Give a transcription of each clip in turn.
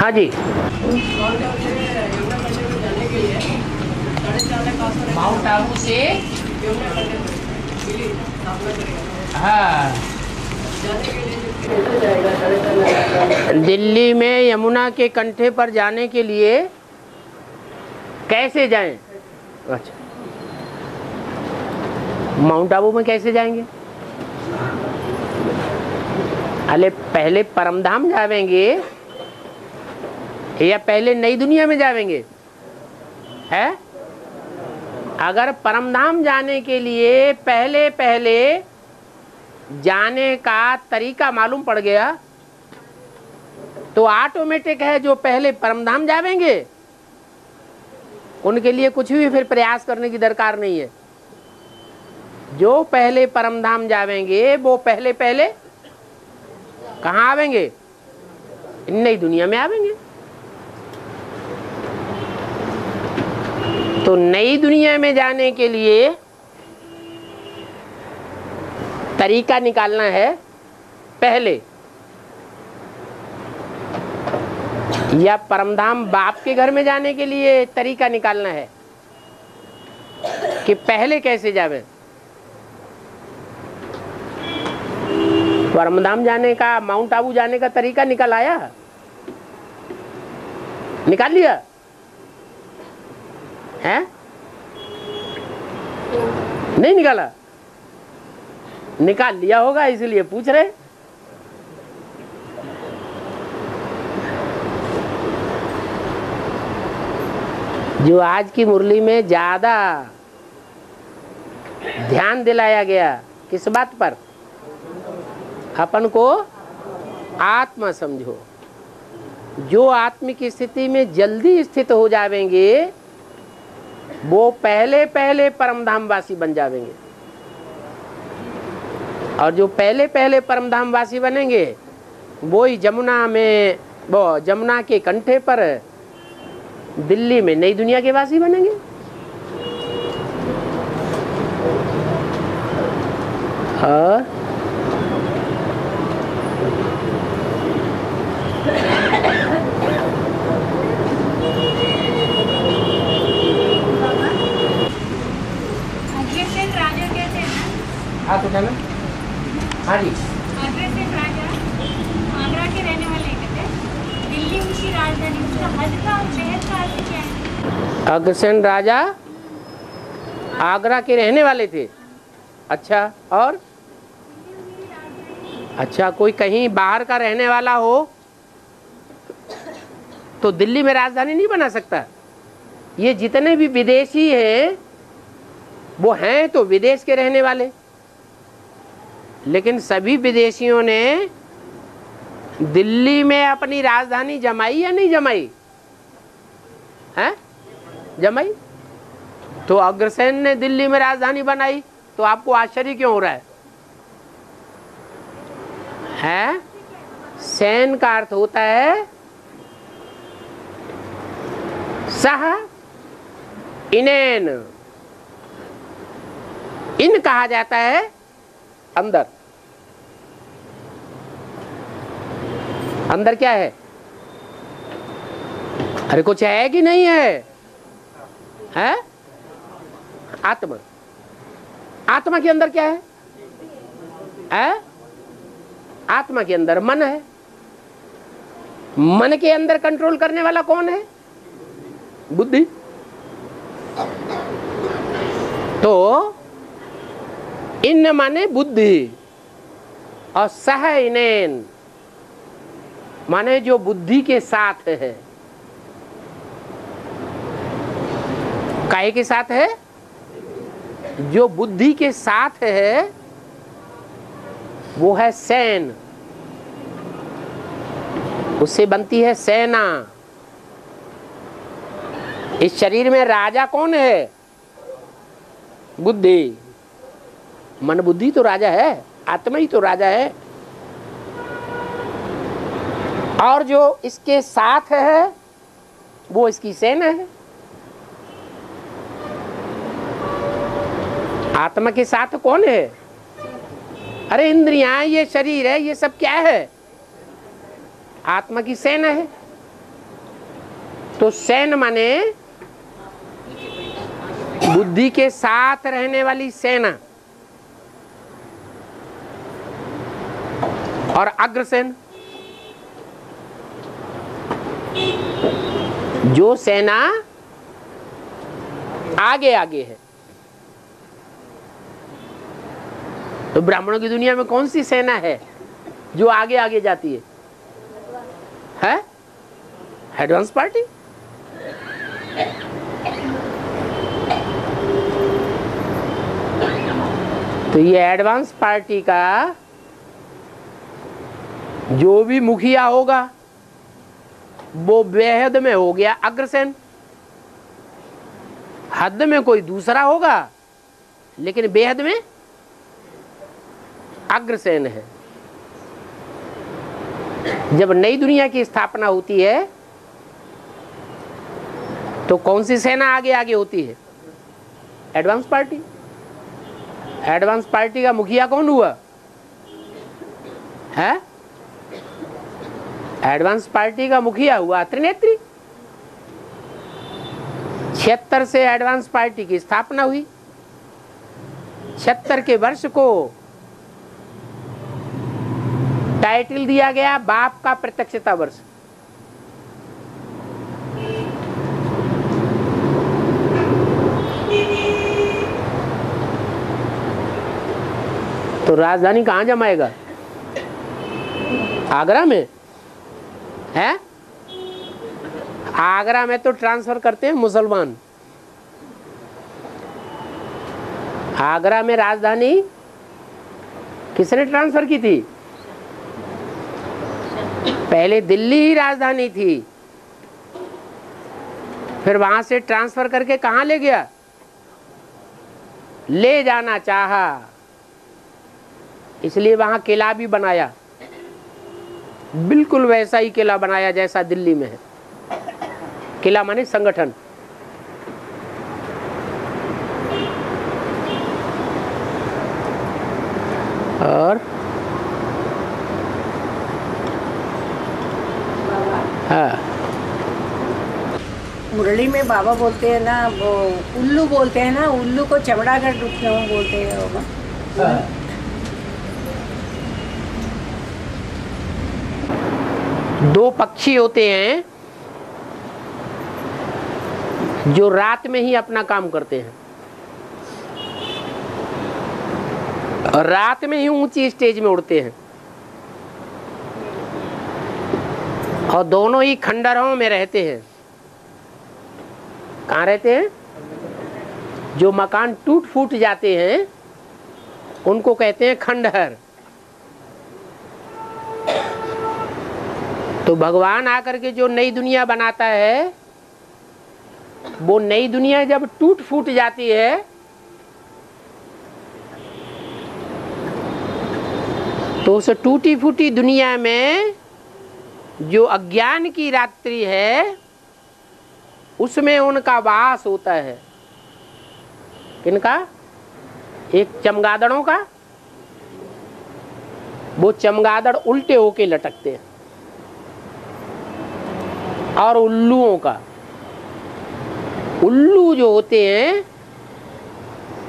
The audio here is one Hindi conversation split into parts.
हाँ जी। माउंट आबू से हाँ दिल्ली में यमुना के कंठे पर जाने के लिए कैसे जाएं? अच्छा, माउंट आबू में कैसे जाएंगे? अरे पहले परमधाम जावेंगे या पहले नई दुनिया में जावेंगे? है, अगर परमधाम जाने के लिए पहले पहले जाने का तरीका मालूम पड़ गया तो ऑटोमेटिक है जो पहले परमधाम जावेंगे उनके लिए कुछ भी फिर प्रयास करने की दरकार नहीं है। जो पहले परमधाम जावेंगे वो पहले पहले कहाँ आवेंगे? नई दुनिया में आवेंगे। तो नई दुनिया में जाने के लिए तरीका निकालना है पहले, या परमधाम बाप के घर में जाने के लिए तरीका निकालना है कि पहले कैसे जावे? परमधाम जाने का, माउंट आबू जाने का तरीका निकल आया? निकाल लिया है? नहीं निकाला? निकाल लिया होगा इसलिए पूछ रहे। जो आज की मुरली में ज्यादा ध्यान दिलाया गया किस बात पर? अपन को आत्मा समझो। जो आत्मिक स्थिति में जल्दी स्थित हो जावेंगे वो पहले पहले परमधाम वासी बन जावेंगे, और जो पहले पहले परमधाम वासी बनेंगे वो ही जमुना में, वो जमुना के कंठे पर दिल्ली में नई दुनिया के वासी बनेंगे। और हाँ तो क्या ना? हाँ जी। अग्रसेन राजा आगरा के रहने वाले थे। दिल्ली उनकी राजधानी, उसका हल्का और शहर का अर्थ क्या है? अग्रसेन राजा आगरा के रहने वाले थे। अच्छा, और अच्छा, कोई कहीं बाहर का रहने वाला हो तो दिल्ली में राजधानी नहीं बना सकता। ये जितने भी विदेशी हैं वो हैं तो विदेश के रहने वाले, लेकिन सभी विदेशियों ने दिल्ली में अपनी राजधानी जमाई या नहीं जमाई? है, जमाई। तो अग्रसेन ने दिल्ली में राजधानी बनाई तो आपको आश्चर्य क्यों हो रहा है? है, सेन का अर्थ होता है सह इनेन। इन कहा जाता है अंदर। अंदर क्या है? अरे कुछ है कि नहीं है? है, आत्मा। आत्मा के अंदर क्या है? है, आत्मा के अंदर मन है। मन के अंदर कंट्रोल करने वाला कौन है? बुद्धि। तो इन माने बुद्धि और सह इनेन माने जो बुद्धि के साथ है। काहे के साथ है? जो बुद्धि के साथ है वो है सेन, उससे बनती है सेना। इस शरीर में राजा कौन है? बुद्धि। मन बुद्धि तो राजा है, आत्मा ही तो राजा है। और जो इसके साथ है वो इसकी सेना है। आत्मा के साथ कौन है? अरे इंद्रियां, ये शरीर है, ये सब क्या है? आत्मा की सेना है। तो सैन माने बुद्धि के साथ रहने वाली सेना, और अग्रसेन जो सेना आगे आगे है। तो ब्राह्मणों की दुनिया में कौन सी सेना है जो आगे आगे जाती है? Advance party. तो ये एडवांस पार्टी का जो भी मुखिया होगा वो बेहद में हो गया अग्रसेन, हद में कोई दूसरा होगा लेकिन बेहद में अग्रसेन है। जब नई दुनिया की स्थापना होती है तो कौन सी सेना आगे आगे होती है? Advance party. एडवांस पार्टी का मुखिया कौन हुआ है? एडवांस पार्टी का मुखिया हुआ त्रिनेत्री। 76 से एडवांस पार्टी की स्थापना हुई। 76 के वर्ष को टाइटल दिया गया बाप का प्रत्यक्षता वर्ष। तो राजधानी कहां जमाएगा? आगरा में है? आगरा में तो ट्रांसफर करते हैं मुसलमान। आगरा में राजधानी किसने ट्रांसफर की थी? पहले दिल्ली ही राजधानी थी, फिर वहां से ट्रांसफर करके कहां ले गया? ले जाना चाहा, इसलिए वहां किला भी बनाया, बिल्कुल वैसा ही किला बनाया जैसा दिल्ली में है। किला माने संगठन। और हाँ, मुरली में बाबा बोलते हैं ना, वो उल्लू बोलते हैं ना, उल्लू को चमड़ागढ़ बोलते हैं बाबा। दो पक्षी होते हैं जो रात में ही अपना काम करते हैं और रात में ही ऊंची स्टेज में उड़ते हैं, और दोनों ही खंडहरों में रहते हैं। कहाँ रहते हैं? जो मकान टूट फूट जाते हैं उनको कहते हैं खंडहर। तो भगवान आकर के जो नई दुनिया बनाता है, वो नई दुनिया जब टूट फूट जाती है तो उस टूटी फूटी दुनिया में जो अज्ञान की रात्रि है उसमें उनका वास होता है। किनका? एक चमगादड़ों का। वो चमगादड़ उल्टे होके लटकते हैं। और उल्लुओं का, उल्लू जो होते हैं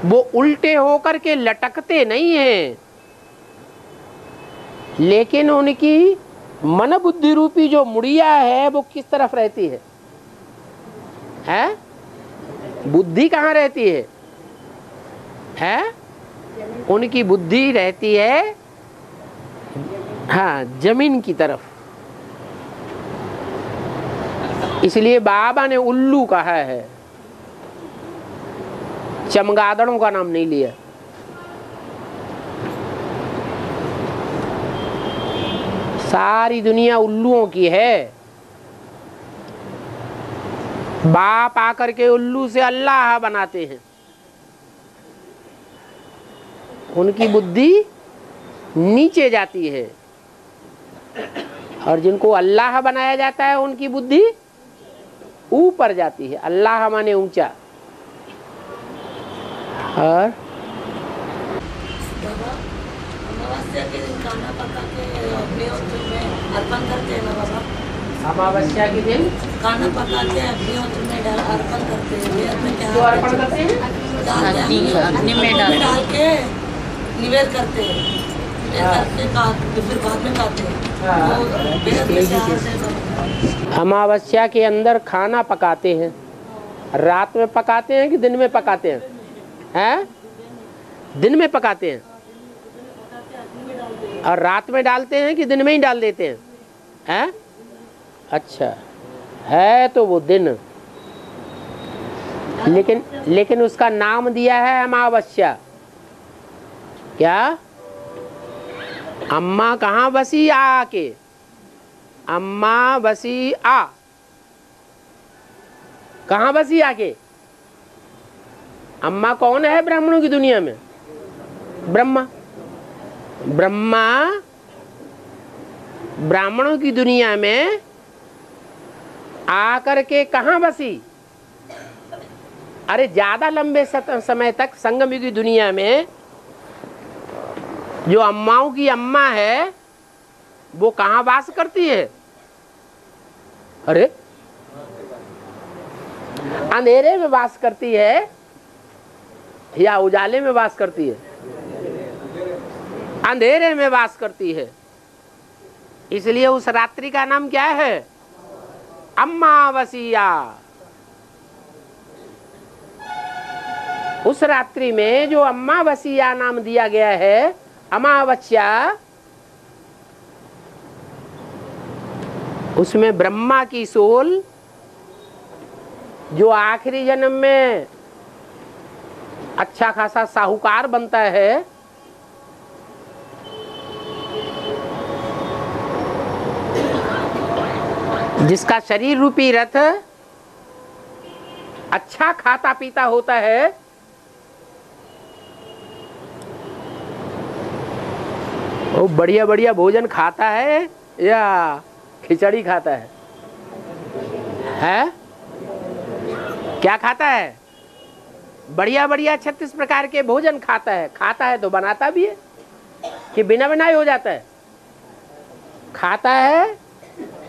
वो उल्टे होकर के लटकते नहीं हैं, लेकिन उनकी मन बुद्धि रूपी जो मुड़िया है वो किस तरफ रहती है? हैं? बुद्धि कहाँ रहती है? हैं? उनकी बुद्धि रहती है हाँ जमीन की तरफ। इसलिए बाबा ने उल्लू कहा है, चमगादड़ों का नाम नहीं लिया। सारी दुनिया उल्लुओं की है। बाप आकर के उल्लू से अल्लाह बनाते हैं। उनकी बुद्धि नीचे जाती है, और जिनको अल्लाह बनाया जाता है उनकी बुद्धि ऊपर जाती है। अल्लाह माने ऊंचा। और अमावस्या के दिन खाना पका के अपने और में अर्पण करते हैं ना बाबा, अमावस्या के दिन खाना पकाते हैं, अग्निहोत्र में डाल अर्पण करते हैं। वेद में क्या जो अर्पण करते हैं डालते हैं, अग्नि में डाल के निवेद करते हैं। निवेद करके फिर बाद में खाते हैं। वो वेद में क्या है? अमावस्या के अंदर खाना पकाते हैं। रात में पकाते हैं कि दिन में पकाते हैं? हैं? दिन में पकाते हैं। और रात में डालते हैं कि दिन में ही डाल देते हैं? हैं? अच्छा है तो वो दिन, लेकिन उसका नाम दिया है अमावस्या। क्या? अम्मा कहाँ बसी आके, अम्मा बसी आ, कहाँ बसी आके? अम्मा कौन है ब्राह्मणों की दुनिया में? ब्रह्मा। ब्रह्मा ब्राह्मणों की दुनिया में आकर के कहाँ बसी? अरे ज्यादा लंबे समय तक संगम युग की दुनिया में जो अम्माओं की अम्मा है वो कहाँ वास करती है? अरे अंधेरे में वास करती है या उजाले में वास करती है? अंधेरे में वास करती है। इसलिए उस रात्रि का नाम क्या है? अमावस्या। उस रात्रि में जो अमावस्या नाम दिया गया है, अमावस्या, उसमें ब्रह्मा की सोल जो आखिरी जन्म में अच्छा खासा साहूकार बनता है, जिसका शरीर रूपी रथ अच्छा खाता पीता होता है, वो बढ़िया बढ़िया भोजन खाता है या खिचड़ी खाता है? हैं? क्या खाता है? बढ़िया बढ़िया 36 प्रकार के भोजन खाता है। खाता है तो बनाता भी है कि बिना बनाए हो जाता है? खाता है,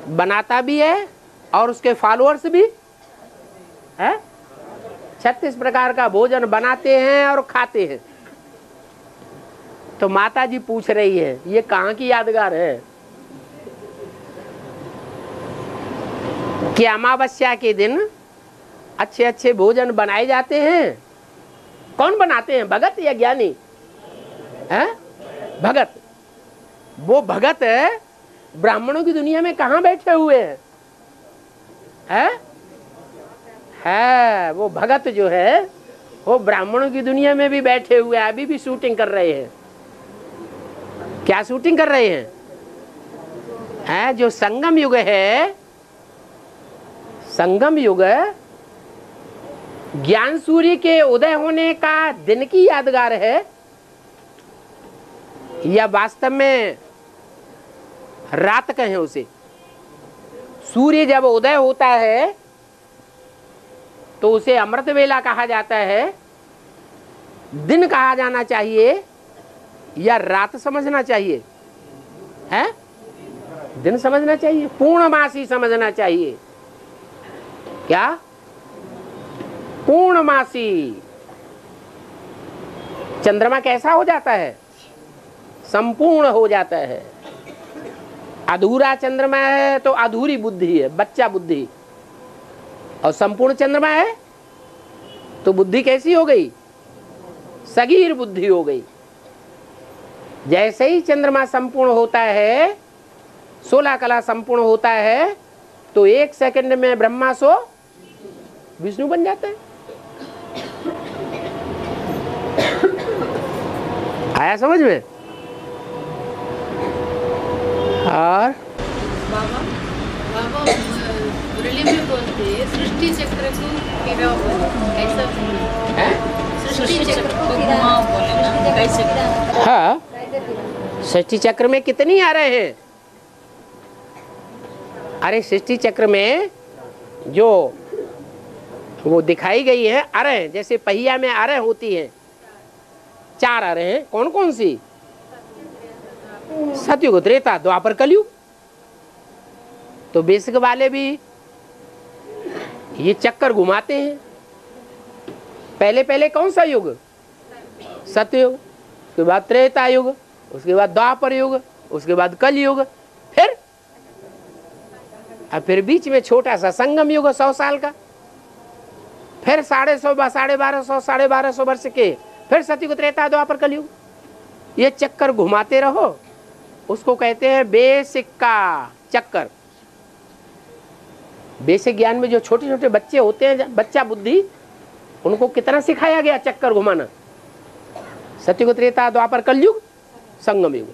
बनाता भी है और उसके फॉलोअर्स भी है। 36 प्रकार का भोजन बनाते हैं और खाते हैं। तो माता जी पूछ रही है ये कहाँ की यादगार है कि अमावस्या के दिन अच्छे अच्छे भोजन बनाए जाते हैं? कौन बनाते हैं, भगत या ज्ञानी? हैं? भगत। वो भगत ब्राह्मणों की दुनिया में कहाँ बैठे हुए हैं? है वो भगत जो है वो ब्राह्मणों की दुनिया में भी बैठे हुए हैं। अभी भी शूटिंग कर रहे हैं। क्या शूटिंग कर रहे हैं? जो संगम युग है, संगम युग ज्ञान सूर्य के उदय होने का दिन की यादगार है या वास्तव में रात कहें उसे? सूर्य जब उदय होता है तो उसे अमृत वेला कहा जाता है। दिन कहा जाना चाहिए या रात समझना चाहिए? है? दिन समझना चाहिए, पूर्णमासी समझना चाहिए। क्या? पूर्णमासी। चंद्रमा कैसा हो जाता है? संपूर्ण हो जाता है। अधूरा चंद्रमा है तो अधूरी बुद्धि है, बच्चा बुद्धि। और संपूर्ण चंद्रमा है तो बुद्धि कैसी हो गई? सगीर बुद्धि हो गई। जैसे ही चंद्रमा संपूर्ण होता है, 16 कला संपूर्ण होता है, तो 1 सेकंड में ब्रह्मा सो विष्णु बन जाता है। आया समझ में? और बाबा मुरली में बोलते हैं सृष्टि चक्र को गिराव बोले, ऐसा सृष्टि चक्र को घुमाओ बोले ना, कैसे? हाँ, सृष्टि चक्र में कितनी आ रहे हैं? अरे सृष्टि चक्र में जो वो दिखाई गई है अरे, जैसे पहिया में अरे होती है, 4 अरे हैं। कौन कौन सी? सतयुग, त्रेता, द्वापर, कलयुग। तो बेसिक वाले भी ये चक्कर घुमाते हैं। पहले पहले कौन सा युग? सतयुग, उसके बाद त्रेता युग, उसके बाद द्वापर युग, उसके बाद कल युग, फिर बीच में छोटा सा संगम युग 100 साल का, फिर 150, 1250 वर्ष के, फिर सतयुग, त्रेता, द्वापर, कलयुग। ये चक्कर घुमाते रहो, उसको कहते हैं बेसिक का चक्कर। बेसिक ज्ञान में जो छोटे छोटे बच्चे होते हैं, बच्चा बुद्धि, उनको कितना सिखाया गया चक्कर घुमाना? सतयुग, त्रेता, द्वापर, कलयुग, संगम युग।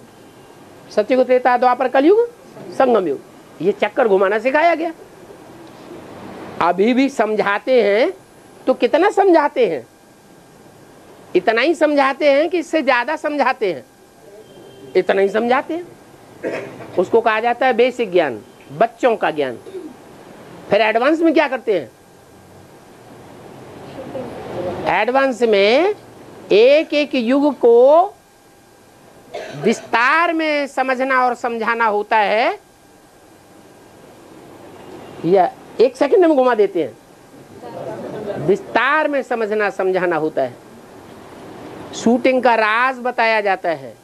सतयुग, त्रेता, द्वापर, कलयुग, संगम युग, ये चक्कर घुमाना सिखाया गया। अभी भी समझाते हैं तो कितना समझाते हैं? इतना ही समझाते हैं कि इससे ज्यादा समझाते हैं? इतना ही समझाते हैं। उसको कहा जाता है बेसिक ज्ञान, बच्चों का ज्ञान। फिर एडवांस में क्या करते हैं? एडवांस में एक एक युग को विस्तार में समझना और समझाना होता है, या 1 सेकंड में घुमा देते हैं। विस्तार में समझना समझाना होता है। शूटिंग का राज बताया जाता है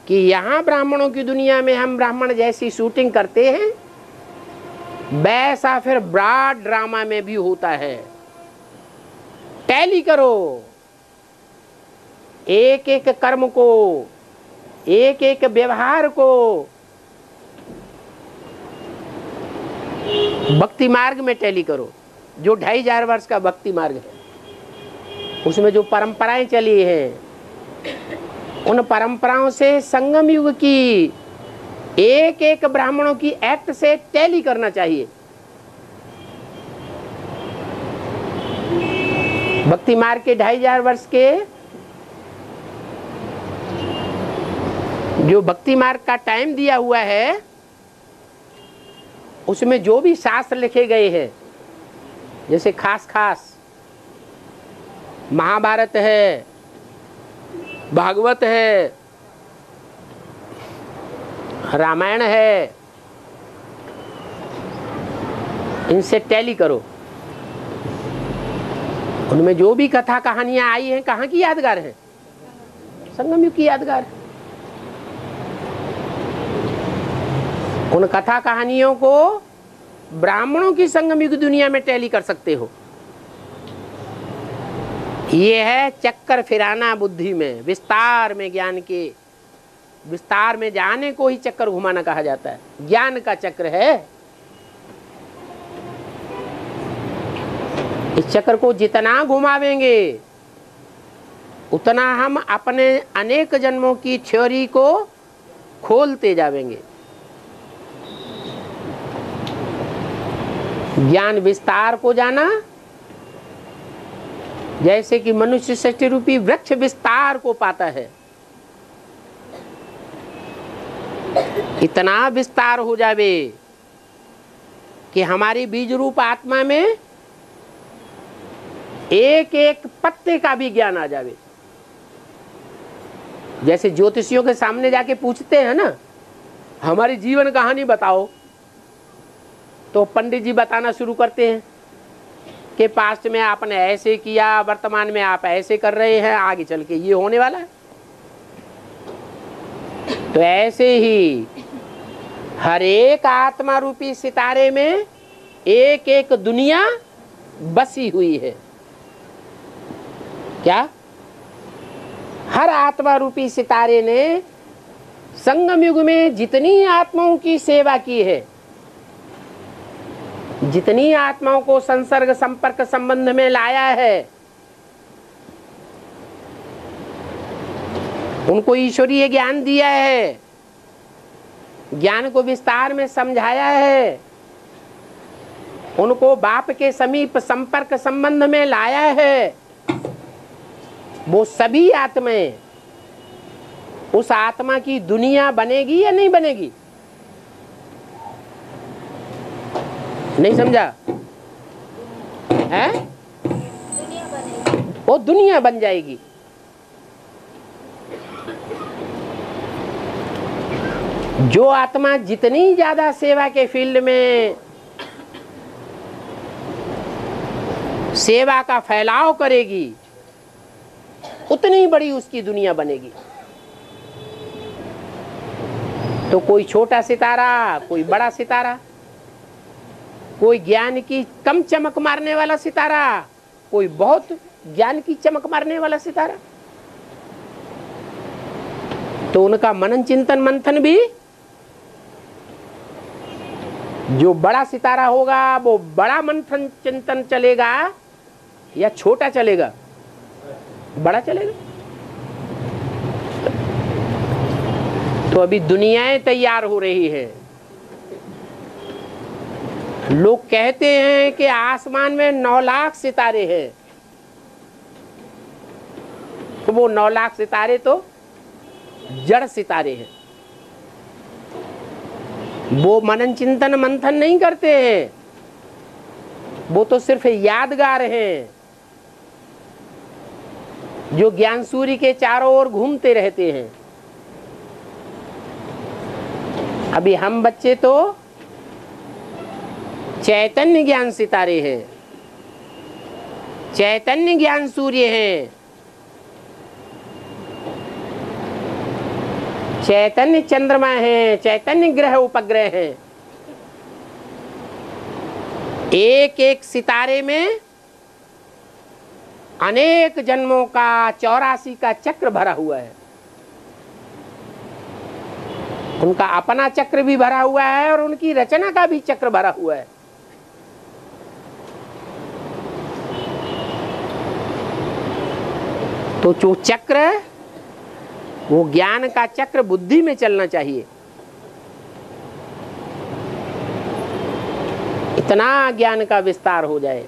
कि यहाँ ब्राह्मणों की दुनिया में हम ब्राह्मण जैसी शूटिंग करते हैं, वैसा फिर ब्रॉड ड्रामा में भी होता है। टैली करो, एक एक कर्म को, एक एक व्यवहार को। भक्ति मार्ग में टैली करो, जो 2500 वर्ष का भक्ति मार्ग है, उसमें जो परंपराएं चली हैं, उन परंपराओं से संगम युग की एक एक ब्राह्मणों की एक्ट से टैली करना चाहिए। भक्ति मार्ग के 2500 वर्ष के जो भक्ति मार्ग का टाइम दिया हुआ है, उसमें जो भी शास्त्र लिखे गए हैं, जैसे खास खास महाभारत है, भागवत है, रामायण है, इनसे टैली करो। उनमें जो भी कथा कहानियां आई हैं, कहाँ की यादगार है? संगम युग की यादगार। उन कथा कहानियों को ब्राह्मणों की संगम युग दुनिया में टैली कर सकते हो। ये है चक्कर फिराना बुद्धि में, विस्तार में। ज्ञान के विस्तार में जाने को ही चक्कर घुमाना कहा जाता है। ज्ञान का चक्र है। इस चक्र को जितना घुमावेंगे, उतना हम अपने अनेक जन्मों की थ्योरी को खोलते जावेंगे। ज्ञान विस्तार को जाना, जैसे कि मनुष्य सृष्टि रूपी वृक्ष विस्तार को पाता है, इतना विस्तार हो जावे कि हमारी बीज रूप आत्मा में एक एक पत्ते का भी ज्ञान आ जावे। जैसे ज्योतिषियों के सामने जाके पूछते हैं ना, हमारी जीवन कहानी बताओ, तो पंडित जी बताना शुरू करते हैं कि पास्ट में आपने ऐसे किया, वर्तमान में आप ऐसे कर रहे हैं, आगे चल के ये होने वाला है। तो ऐसे ही हर एक आत्मा रूपी सितारे में एक एक दुनिया बसी हुई है। क्या? हर आत्मा रूपी सितारे ने संगम युग में जितनी आत्माओं की सेवा की है, जितनी आत्माओं को संसर्ग संपर्क संबंध में लाया है, उनको ईश्वरीय ज्ञान दिया है, ज्ञान को विस्तार में समझाया है, उनको बाप के समीप संपर्क संबंध में लाया है, वो सभी आत्माएं, उस आत्मा की दुनिया बनेगी या नहीं बनेगी? नहीं समझा है? वो दुनिया बन जाएगी। जो आत्मा जितनी ज्यादा सेवा के फील्ड में सेवा का फैलाव करेगी, उतनी बड़ी उसकी दुनिया बनेगी। तो कोई छोटा सितारा, कोई बड़ा सितारा, कोई ज्ञान की कम चमक मारने वाला सितारा, कोई बहुत ज्ञान की चमक मारने वाला सितारा, तो उनका मनन चिंतन मंथन भी, जो बड़ा सितारा होगा वो बड़ा मंथन चिंतन चलेगा या छोटा चलेगा? बड़ा चलेगा। तो अभी दुनियाएं तैयार हो रही है। लोग कहते हैं कि आसमान में 9 लाख सितारे हैं। तो वो 9 लाख सितारे तो जड़ सितारे हैं। वो मनन चिंतन मंथन नहीं करते हैं, वो तो सिर्फ यादगार हैं जो ज्ञान सूर्य के चारों ओर घूमते रहते हैं। अभी हम बच्चे तो चैतन्य ज्ञान सितारे हैं, चैतन्य ज्ञान सूर्य हैं, चैतन्य चंद्रमा है, चैतन्य ग्रह उपग्रह हैं। एक एक सितारे में अनेक जन्मों का 84 का चक्र भरा हुआ है। उनका अपना चक्र भी भरा हुआ है और उनकी रचना का भी चक्र भरा हुआ है। तो जो चक्र, वो ज्ञान का चक्र बुद्धि में चलना चाहिए। इतना ज्ञान का विस्तार हो जाए,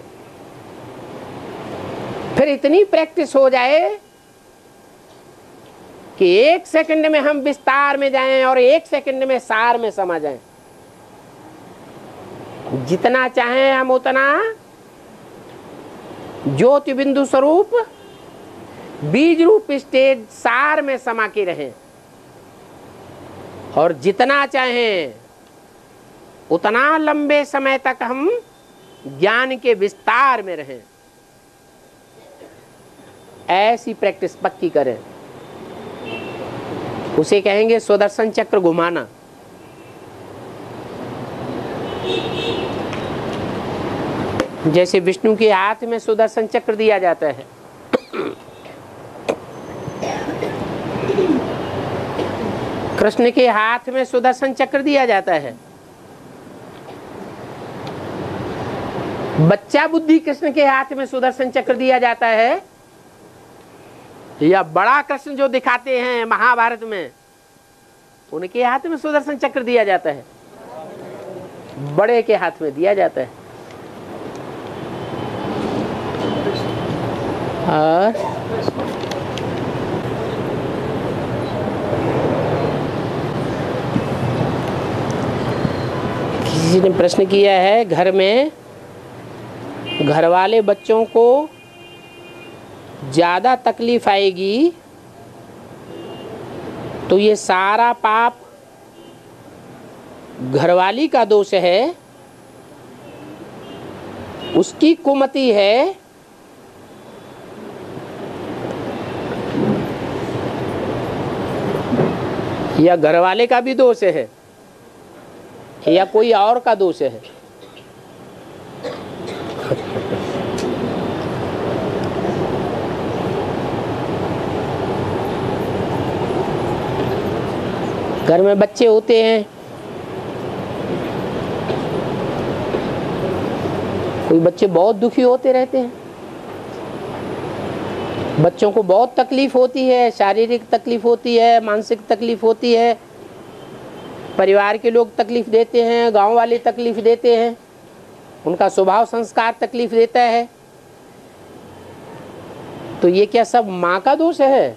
फिर इतनी प्रैक्टिस हो जाए कि 1 सेकंड में हम विस्तार में जाएं और 1 सेकंड में सार में समा जाएं। जितना चाहें हम उतना ज्योति बिंदु स्वरूप बीज रूप स्टेज सार में समा के रहें, और जितना चाहें उतना लंबे समय तक हम ज्ञान के विस्तार में रहें। ऐसी प्रैक्टिस पक्की करें। उसे कहेंगे सुदर्शन चक्र घुमाना। जैसे विष्णु के हाथ में सुदर्शन चक्र दिया जाता है, कृष्ण के हाथ में सुदर्शन चक्र दिया जाता है। बच्चा बुद्धि कृष्ण के हाथ में सुदर्शन चक्र दिया जाता है, या बड़ा कृष्ण जो दिखाते हैं महाभारत में, उनके हाथ में सुदर्शन चक्र दिया जाता है। बड़े के हाथ में दिया जाता है। और किसी ने प्रश्न किया है, घर में घर वाले बच्चों को ज्यादा तकलीफ आएगी तो ये सारा पाप घरवाली का दोष है, उसकी कुमति है, या घरवाले का भी दोष है, या कोई और का दोष है? घर में बच्चे होते हैं, कोई बच्चे बहुत दुखी होते रहते हैं, बच्चों को बहुत तकलीफ होती है, शारीरिक तकलीफ होती है, मानसिक तकलीफ होती है, परिवार के लोग तकलीफ देते हैं, गांव वाले तकलीफ देते हैं, उनका स्वभाव संस्कार तकलीफ देता है। तो ये क्या सब माँ का दोष है?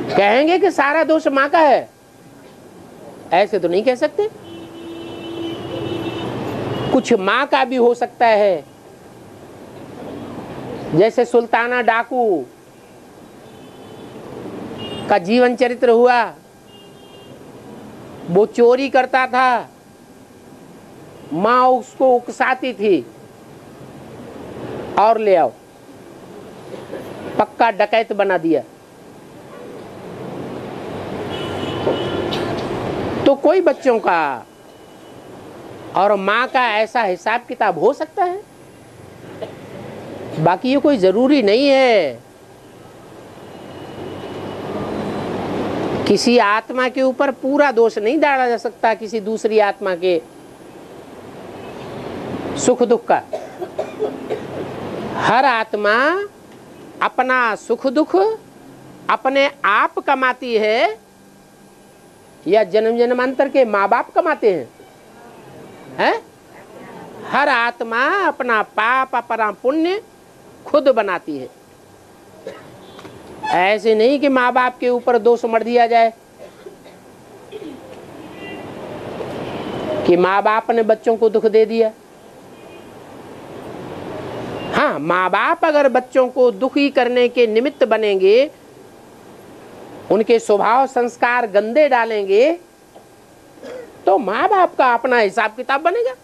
कहेंगे कि सारा दोष माँ का है, ऐसे तो नहीं कह सकते। कुछ माँ का भी हो सकता है। जैसे सुल्ताना डाकू का जीवन चरित्र हुआ, वो चोरी करता था, माँ उसको उकसाती थी और ले आओ, पक्का डकैत बना दिया। तो कोई बच्चों का और माँ का ऐसा हिसाब किताब हो सकता है? बाकी ये कोई जरूरी नहीं है। किसी आत्मा के ऊपर पूरा दोष नहीं डाला जा सकता किसी दूसरी आत्मा के सुख दुख का। हर आत्मा अपना सुख दुख अपने आप कमाती है या जन्म जन्मांतर के माँ बाप कमाते हैं? हर आत्मा अपना पाप अपना पुण्य खुद बनाती है। ऐसे नहीं कि माँ बाप के ऊपर दोष मर दिया जाए कि माँ बाप ने बच्चों को दुख दे दिया। हाँ, माँ बाप अगर बच्चों को दुखी करने के निमित्त बनेंगे, उनके स्वभाव संस्कार गंदे डालेंगे, तो माँ बाप का अपना हिसाब किताब बनेगा।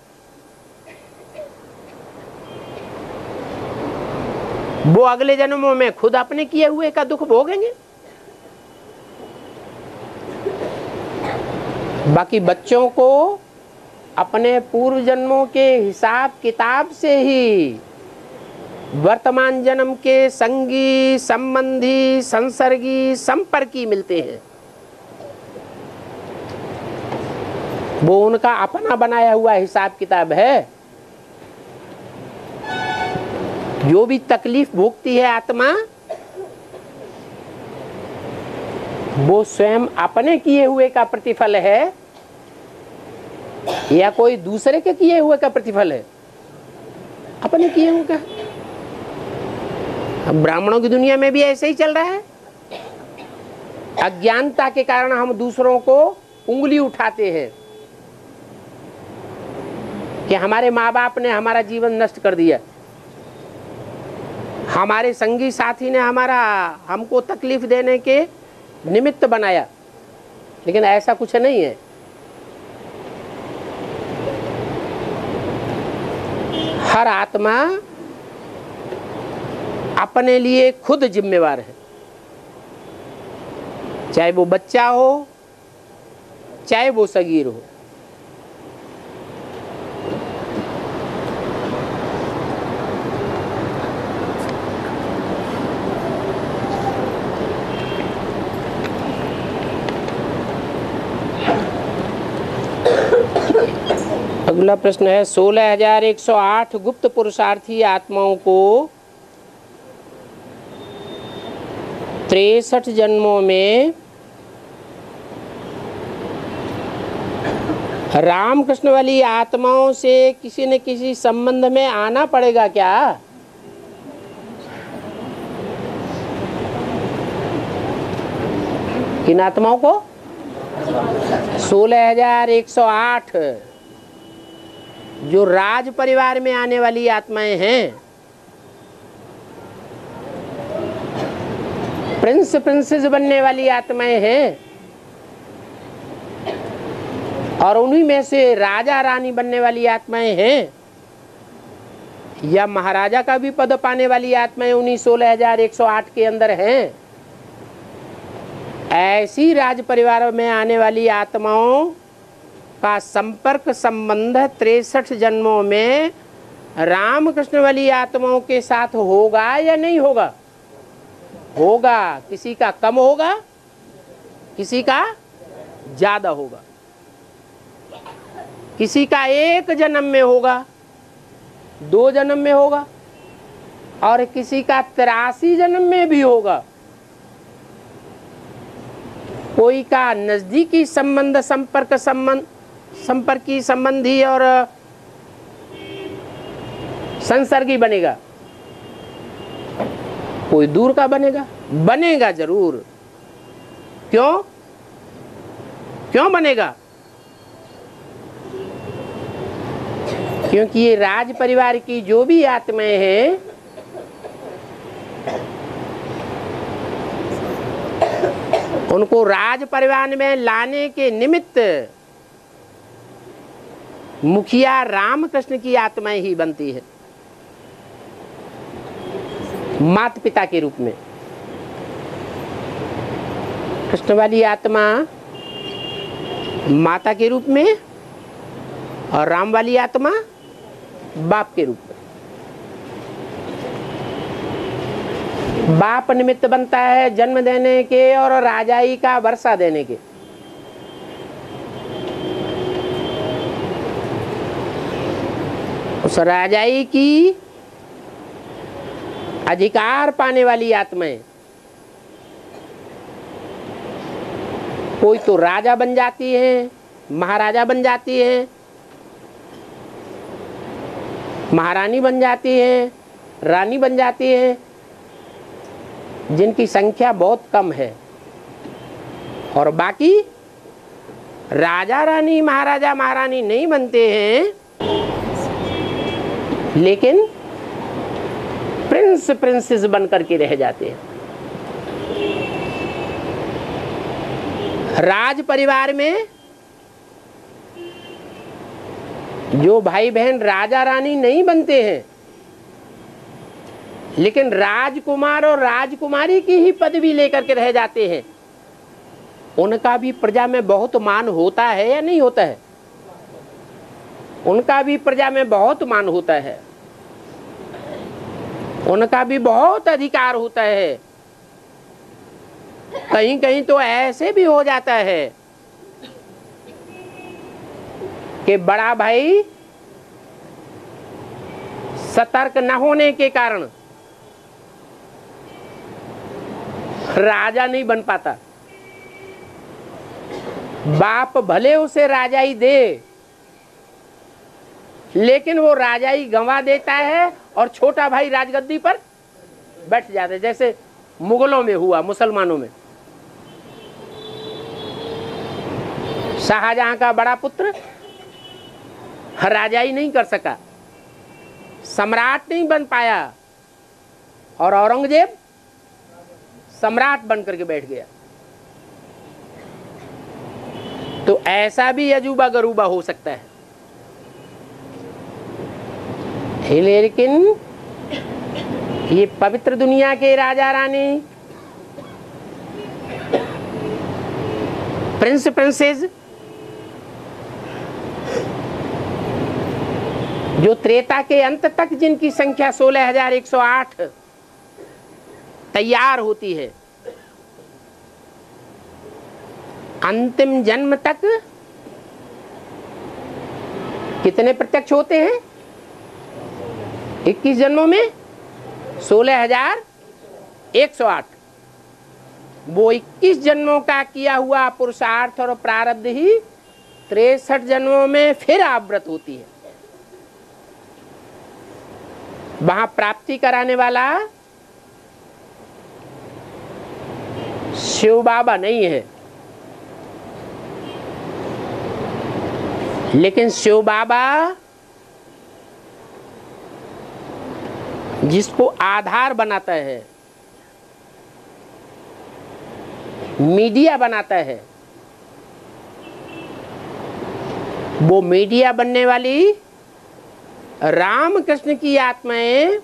वो अगले जन्मों में खुद अपने किए हुए का दुख भोगेंगे। बाकी बच्चों को अपने पूर्व जन्मों के हिसाब किताब से ही वर्तमान जन्म के संगी संबंधी संसर्गी संपर्की मिलते हैं। वो उनका अपना बनाया हुआ हिसाब किताब है। जो भी तकलीफ भोगती है आत्मा, वो स्वयं अपने किए हुए का प्रतिफल है या कोई दूसरे के किए हुए का प्रतिफल है? अपने किए हुए का। अब ब्राह्मणों की दुनिया में भी ऐसे ही चल रहा है। अज्ञानता के कारण हम दूसरों को उंगली उठाते हैं कि हमारे माँ बाप ने हमारा जीवन नष्ट कर दिया, हमारे संगी साथी ने हमको तकलीफ देने के निमित्त बनाया। लेकिन ऐसा कुछ नहीं है। हर आत्मा अपने लिए खुद जिम्मेवार है, चाहे वो बच्चा हो चाहे वो सगीर हो। अगला प्रश्न है 16,108 गुप्त पुरुषार्थी आत्माओं को 63 जन्मों में रामकृष्ण वाली आत्माओं से किसी न किसी संबंध में आना पड़ेगा क्या? किन आत्माओं को? 16,108 जो राज परिवार में आने वाली आत्माएं हैं, प्रिंसेस बनने वाली आत्माएं हैं, और उन्हीं में से राजा रानी बनने वाली आत्माएं हैं, या महाराजा का भी पद पाने वाली आत्माएं उन्हीं 16,108 के अंदर हैं। ऐसी राज परिवार में आने वाली आत्माओं का संपर्क संबंध 63 जन्मों में रामकृष्ण वाली आत्माओं के साथ होगा या नहीं होगा? होगा। किसी का कम होगा, किसी का ज्यादा होगा। किसी का 1 जन्म में होगा, 2 जन्म में होगा, और किसी का 83 जन्म में भी होगा। कोई का नजदीकी संबंध संपर्की संबंधी और संसर्गी बनेगा, कोई दूर का बनेगा जरूर। क्यों बनेगा? क्योंकि ये राज परिवार की जो भी आत्माएं हैं, उनको राज परिवार में लाने के निमित्त मुखिया रामकृष्ण की आत्माएं ही बनती है, माता पिता के रूप में। कृष्ण वाली आत्मा माता के रूप में और राम वाली आत्मा बाप के रूप में। बाप निमित्त बनता है जन्म देने के और राजाई का वर्षा देने के। उस राजाई की अधिकार पाने वाली आत्माएं कोई तो राजा बन जाती है, महाराजा बन जाती है, महारानी बन जाती है, रानी बन जाती है, जिनकी संख्या बहुत कम है। और बाकी राजा रानी महाराजा महारानी नहीं बनते हैं, लेकिन प्रिंस प्रिंसेस बन करके रह जाते हैं। राज परिवार में जो भाई बहन राजा रानी नहीं बनते हैं, लेकिन राजकुमार और राजकुमारी की ही पदवी लेकर के रह जाते हैं, उनका भी प्रजा में बहुत मान होता है या नहीं होता है? उनका भी प्रजा में बहुत मान होता है, उनका भी बहुत अधिकार होता है। कहीं कहीं तो ऐसे भी हो जाता है कि बड़ा भाई सतर्क न होने के कारण राजा नहीं बन पाता। बाप भले उसे राजाई दे, लेकिन वो राजाई गंवा देता है और छोटा भाई राजगद्दी पर बैठ जाता है, जैसे मुगलों में हुआ, मुसलमानों में। शाहजहां का बड़ा पुत्र राजाई नहीं कर सका, सम्राट नहीं बन पाया, और औरंगजेब सम्राट बन करके बैठ गया। तो ऐसा भी अजूबा गरूबा हो सकता है। लेकिन ये पवित्र दुनिया के राजा रानी, प्रिंस प्रिंसेस, जो त्रेता के अंत तक जिनकी संख्या 16,108 तैयार होती है, अंतिम जन्म तक कितने प्रत्यक्ष होते हैं? 21 जन्मों में 16,108। वो 21 जन्मों का किया हुआ पुरुषार्थ और प्रारब्ध ही 63 जन्मों में फिर आवृत होती है। वहां प्राप्ति कराने वाला शिव बाबा नहीं है, लेकिन शिव बाबा जिसको आधार बनाता है, मीडिया बनाता है, वो मीडिया बनने वाली रामकृष्ण की आत्माएं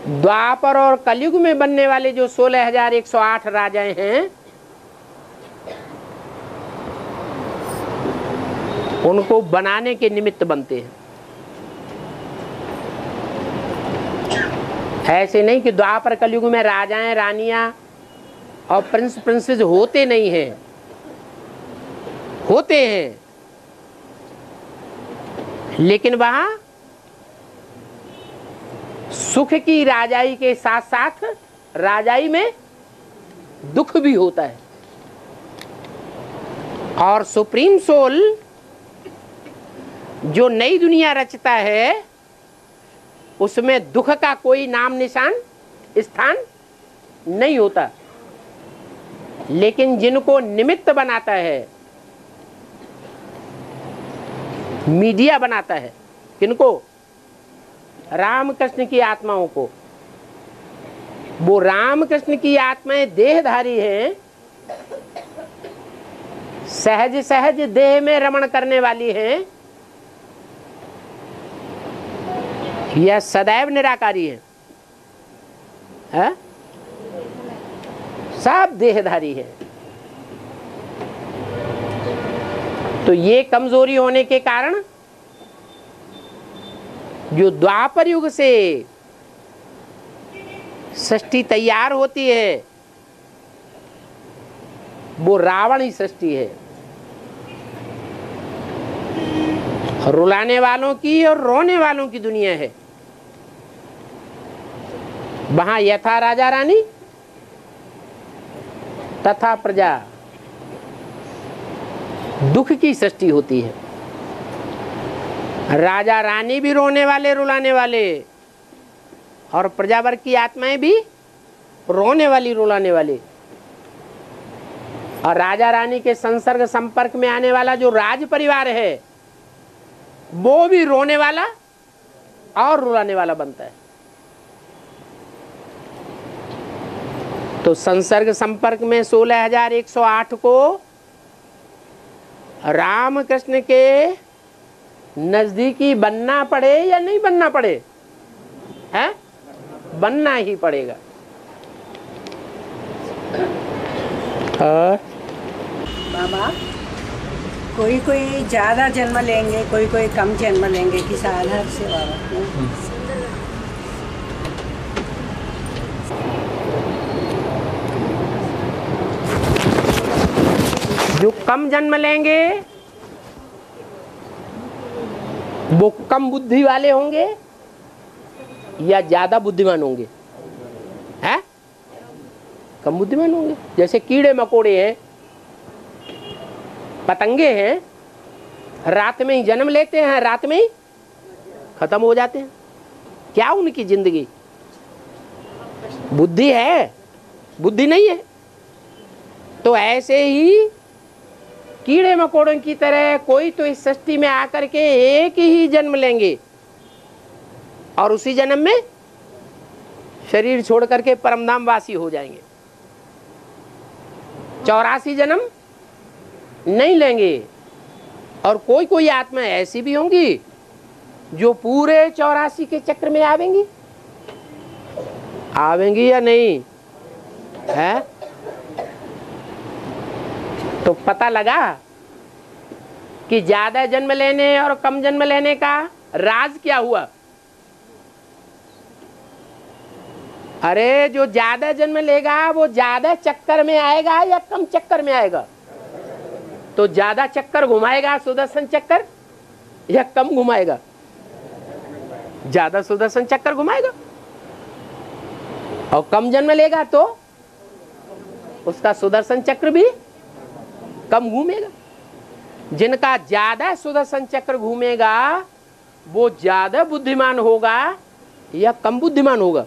द्वापर और कलयुग में बनने वाले जो 16,108 राजाएं हैं, उनको बनाने के निमित्त बनते हैं। ऐसे नहीं कि द्वापर कलयुग में राजाएं रानियां और प्रिंस प्रिंसेस होते नहीं हैं, होते हैं, लेकिन वहां सुख की राजाई के साथ साथ राजाई में दुख भी होता है। और सुप्रीम सोल जो नई दुनिया रचता है, उसमें दुख का कोई नाम निशान स्थान नहीं होता, लेकिन जिनको निमित्त बनाता है, मीडिया बनाता है, किनको? रामकृष्ण की आत्माओं को। वो रामकृष्ण की आत्माएं देहधारी हैं, सहज सहज देह में रमण करने वाली हैं, या सदैव निराकारी हैं? है? सब देहधारी हैं। तो ये कमजोरी होने के कारण जो द्वापर युग से सृष्टि तैयार होती है वो रावण ही सृष्टि है, रुलाने वालों की और रोने वालों की दुनिया है। वहां यथा राजा रानी तथा प्रजा, दुख की सृष्टि होती है। राजा रानी भी रोने वाले रुलाने वाले, और प्रजा वर्ग की आत्माएं भी रोने वाली रुलाने वाले। और राजा रानी के संसर्ग संपर्क में आने वाला जो राज परिवार है वो भी रोने वाला और रुलाने वाला बनता है। तो संसर्ग संपर्क में 16,108 को रामकृष्ण के नजदीकी बनना पड़े या नहीं बनना पड़े, है? बनना ही पड़ेगा। और बाबा, कोई कोई ज्यादा जन्म लेंगे, कोई कोई कम जन्म लेंगे, किस आधार से बाबा? जो कम जन्म लेंगे वो कम बुद्धि वाले होंगे या ज्यादा बुद्धिमान होंगे? हैं? कम बुद्धिमान होंगे। जैसे कीड़े मकोड़े हैं, पतंगे हैं, रात में ही जन्म लेते हैं, रात में ही खत्म हो जाते हैं। क्या उनकी जिंदगी? बुद्धि है? बुद्धि नहीं है। तो ऐसे ही कीड़े मकोड़ों की तरह कोई तो इस सृष्टि में आकर के एक ही जन्म लेंगे और उसी जन्म में शरीर छोड़ करके परमधाम वासी हो जाएंगे। 84 जन्म नहीं लेंगे। और कोई कोई आत्मा ऐसी भी होंगी जो पूरे 84 के चक्र में आवेंगी। आवेंगी या नहीं है? तो पता लगा कि ज्यादा जन्म लेने और कम जन्म लेने का राज क्या हुआ। अरे जो ज्यादा जन्म लेगा वो ज्यादा चक्कर में आएगा या कम चक्कर में आएगा? तो ज्यादा चक्कर घुमाएगा सुदर्शन चक्कर या कम घुमाएगा? ज्यादा सुदर्शन चक्कर घुमाएगा। और कम जन्म लेगा तो उसका सुदर्शन चक्र भी कम घूमेगा। जिनका ज्यादा सुदर्शन चक्र घूमेगा वो ज्यादा बुद्धिमान होगा या कम बुद्धिमान होगा?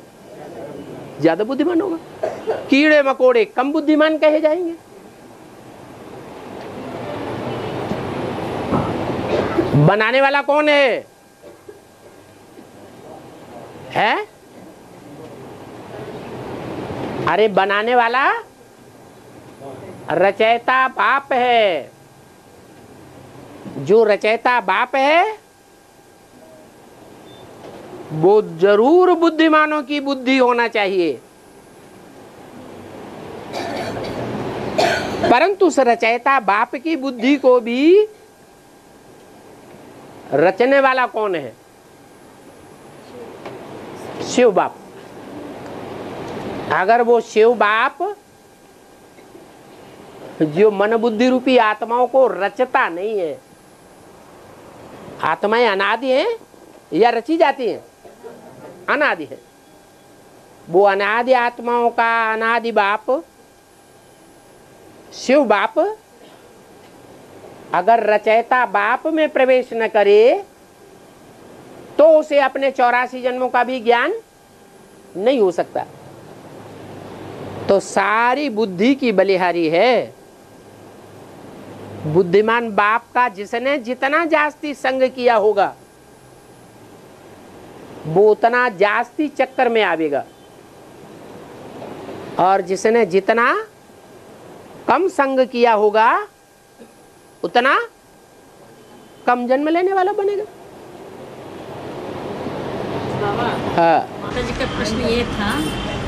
ज्यादा बुद्धिमान होगा। कीड़े मकोड़े कम बुद्धिमान कहे जाएंगे। बनाने वाला कौन है? अरे बनाने वाला रचयिता बाप है। जो रचयिता बाप है वो जरूर बुद्धिमानों की बुद्धि होना चाहिए, परंतु उस रचयिता बाप की बुद्धि को भी रचने वाला कौन है? शिव बाप। अगर वो शिव बाप जो मन बुद्धि रूपी आत्माओं को रचता नहीं है, आत्माएं अनादि हैं या रची जाती हैं? अनादि है। वो अनादि आत्माओं का अनादि बाप शिव बाप अगर रचयिता बाप में प्रवेश न करे तो उसे अपने 84 जन्मों का भी ज्ञान नहीं हो सकता। तो सारी बुद्धि की बलिहारी है बुद्धिमान बाप का। जिसने जितना जास्ती संग किया होगा वो उतना जास्ती चक्कर में आवेगा। और जिसने जितना कम संग किया होगा उतना कम जन्म लेने वाला बनेगा। बाबा, हाँ माता जी का प्रश्न ये था,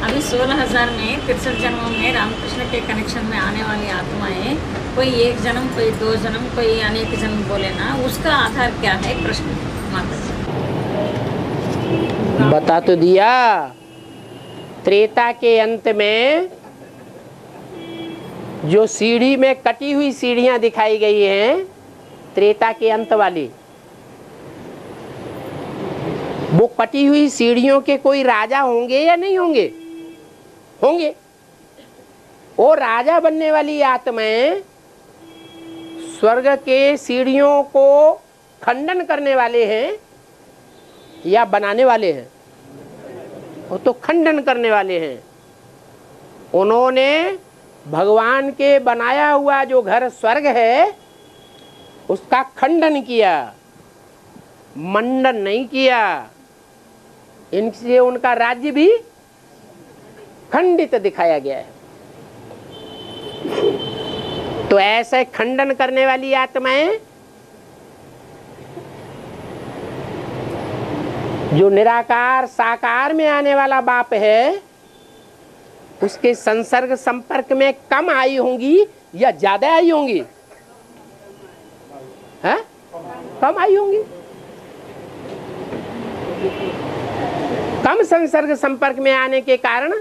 अभी 16,000 में 63 जन्मों में रामकृष्ण के कनेक्शन में आने वाली आत्माएं, कोई एक जन्म, कोई 2 जन्म, कोई अनेक जन्म बोले ना, उसका आधार क्या है? प्रश्न माता जी बता तो दिया। त्रेता के अंत में जो सीढ़ी में कटी हुई सीढ़ियां दिखाई गई हैं, त्रेता के अंत वाली, वो कटी हुई सीढ़ियों के कोई राजा होंगे या नहीं होंगे? होंगे। वो राजा बनने वाली आत्माएं स्वर्ग के सीढ़ियों को खंडन करने वाले हैं या बनाने वाले हैं? वो तो खंडन करने वाले हैं। उन्होंने भगवान के बनाया हुआ जो घर स्वर्ग है उसका खंडन किया, मंडन नहीं किया। इनसे उनका राज्य भी खंडित दिखाया गया है। तो ऐसे खंडन करने वाली आत्माएं जो निराकार साकार में आने वाला बाप है, उसके संसर्ग संपर्क में कम आई होंगी या ज्यादा आई होंगी? है? कम आई होंगी। कम संसर्ग संपर्क में आने के कारण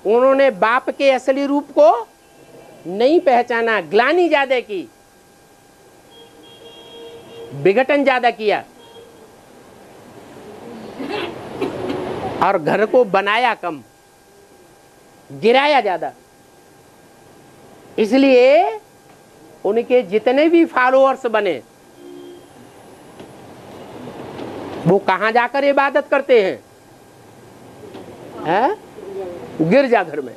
उन्होंने बाप के असली रूप को नहीं पहचाना, ग्लानि ज्यादा की, विघटन ज्यादा किया और घर को बनाया कम, गिराया ज्यादा। इसलिए उनके जितने भी फॉलोअर्स बने वो कहां जाकर इबादत करते हैं? गिरजाघर में।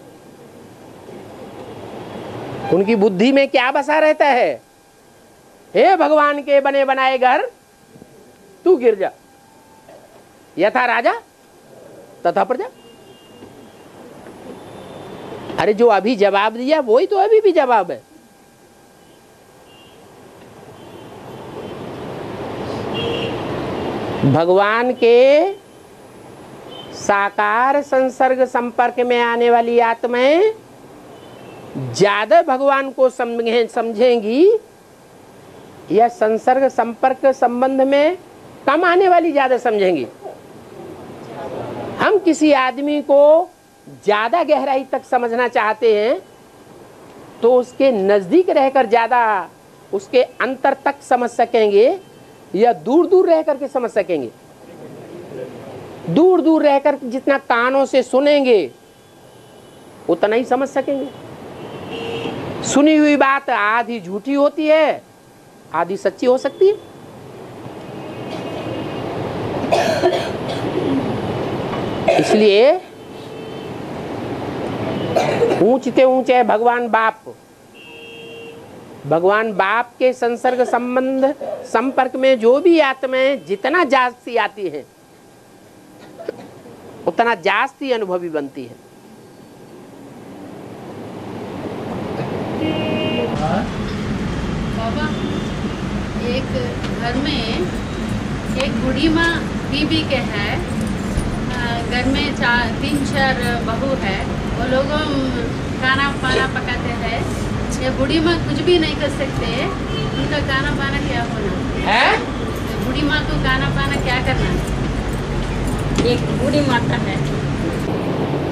उनकी बुद्धि में क्या बसा रहता है? हे भगवान के बने बनाए घर, तू गिर जा, यथा राजा तथा प्रजा। अरे जो अभी जवाब दिया वही तो अभी भी जवाब है। भगवान के साकार संसर्ग संपर्क में आने वाली आत्माएं ज्यादा भगवान को समझेंगी या संसर्ग संपर्क संबंध में कम आने वाली ज्यादा समझेंगी? हम किसी आदमी को ज्यादा गहराई तक समझना चाहते हैं तो उसके नजदीक रहकर ज्यादा उसके अंतर तक समझ सकेंगे या दूर दूर रह करके समझ सकेंगे? दूर दूर रहकर जितना कानों से सुनेंगे उतना ही समझ सकेंगे। सुनी हुई बात आधी झूठी होती है, आधी सच्ची हो सकती है। इसलिए ऊंचते ऊंचे भगवान बाप के संसर्ग संबंध संपर्क में जो भी आत्माएं जितना जास्ती आती है उतना जास्ती अनुभवी बनती है। बाबा, एक घर में एक बूढ़ी माँ बीबी के है, घर में 3-4 बहू है, वो लोग खाना पाना पकाते हैं। ये बूढ़ी माँ कुछ भी नहीं कर सकते, उनका खाना पाना क्या होना है? बूढ़ी माँ को खाना पाना क्या करना है? एक बूढ़ी माता है।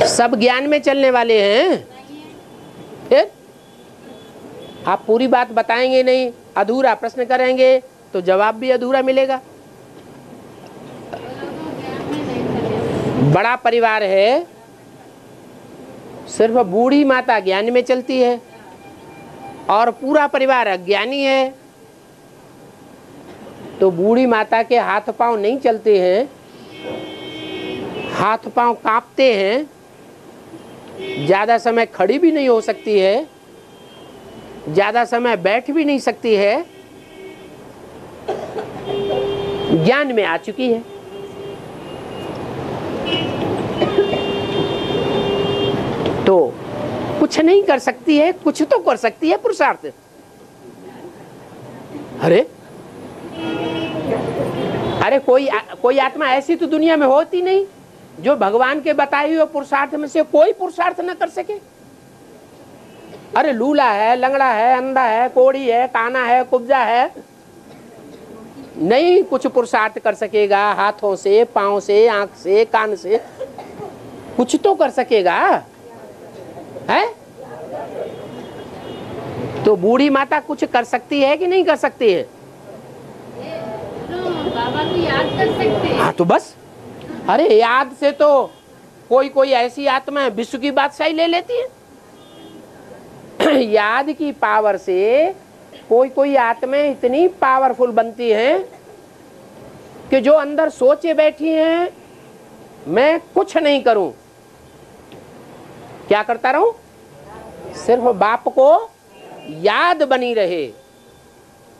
सब ज्ञान में चलने वाले हैं। फिर आप पूरी बात बताएंगे नहीं, अधूरा प्रश्न करेंगे तो जवाब भी अधूरा मिलेगा। बड़ा परिवार है, सिर्फ बूढ़ी माता ज्ञान में चलती है और पूरा परिवार अज्ञानी है, तो बूढ़ी माता के हाथ पांव नहीं चलते हैं, हाथ पांव कांपते हैं, ज्यादा समय खड़ी भी नहीं हो सकती है, ज्यादा समय बैठ भी नहीं सकती है, ज्ञान में आ चुकी है। तो कुछ नहीं कर सकती है, कुछ तो कर सकती है पुरुषार्थ। अरे कोई आत्मा ऐसी तो दुनिया में होती नहीं जो भगवान के बताए हुए पुरुषार्थ में से कोई पुरुषार्थ न कर सके। अरे लूला है, लंगड़ा है, अंधा है, कोढ़ी है, काना है, कुब्जा है, नहीं कुछ पुरुषार्थ कर सकेगा। हाथों से, पांव से, आंख से, कान से कुछ तो कर सकेगा है। तो बूढ़ी माता कुछ कर सकती है कि नहीं कर सकती है? बाबा को याद कर सकते हैं। हाँ तो बस। अरे याद से तो कोई ऐसी आत्मा है विश्व की बादशाही ले लेती है। याद की पावर से कोई आत्माएं इतनी पावरफुल बनती हैं कि जो अंदर सोचे बैठी हैं मैं कुछ नहीं करूं, क्या करता रहूं, सिर्फ बाप को याद बनी रहे।